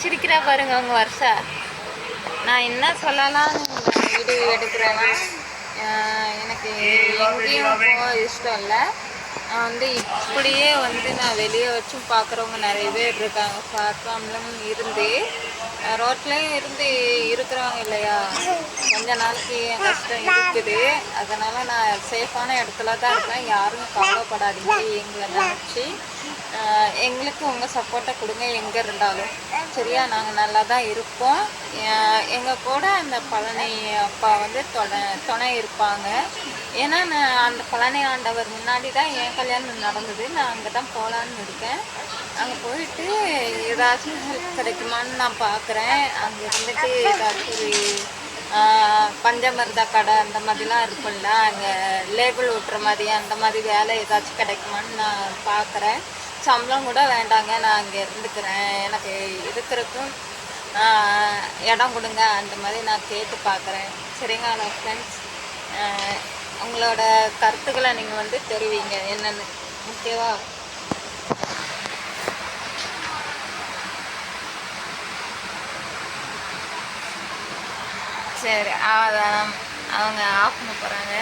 சிரிக்கிறா பாருங்க அவங்க வருஷா. நான் என்ன சொல்லலாம்னு வீடியோ எடுக்கிறேன்னா, எனக்கு எங்கேயும் போக இஷ்டம் இல்லை. நான் வந்து இப்படியே வந்து நான் வெளியே வச்சும் பார்க்குறவங்க நிறைய பேர் இருக்காங்க. பிளாட்ஃபார்ம்லும் இருந்து ரோட்லேயும் இருந்து இருக்கிறவங்க இல்லையா, கொஞ்ச நாளைக்கு என் கஷ்டம் இருக்குது. அதனால் நான் சேஃபான இடத்துல தான் இருக்கேன். யாரும் கவலைப்படாதீங்க. எங்களை நினச்சி எங்களுக்கு உங்கள் சப்போர்ட்டை கொடுங்க எங்கே இருந்தாலும். சரியா, நாங்கள் நல்லா தான் இருப்போம். எங்கள் கூட அந்த பழனி அப்பா வந்து துணை இருப்பாங்க. ஏன்னா நான் அந்த பழனி ஆண்டவர் முன்னாடி தான் என் கல்யாணம் நடந்தது. நான் அங்கே தான் போகலான்னு இருக்கேன். அங்கே போயிட்டு ஏதாச்சும் ஹெல்ப் கிடைக்குமான்னு நான் பார்க்குறேன். அங்கே இருந்துட்டு ஏதாச்சும் ஒரு பஞ்சமருதா கடை அந்த மாதிரிலாம் இருக்கும்ல, அங்கே லேபிள் ஓட்டுற மாதிரி அந்த மாதிரி வேலை ஏதாச்சும் கிடைக்குமான்னு நான் பார்க்குறேன். சம்பளம் கூட வேண்டாங்க, நான் அங்கே இருந்துக்கிறேன், எனக்கு இருக்கிறதுக்கும் இடம் கொடுங்க அந்த மாதிரி நான் கேட்டு பார்க்குறேன். சரிங்களா ஃப்ரெண்ட்ஸ், உங்களோட கருத்துக்களை நீங்கள் வந்து தெரிவிங்க என்னென்னு. ஓகேவா? சரி, அவங்க ஆஃப் பண்ண போகிறாங்க.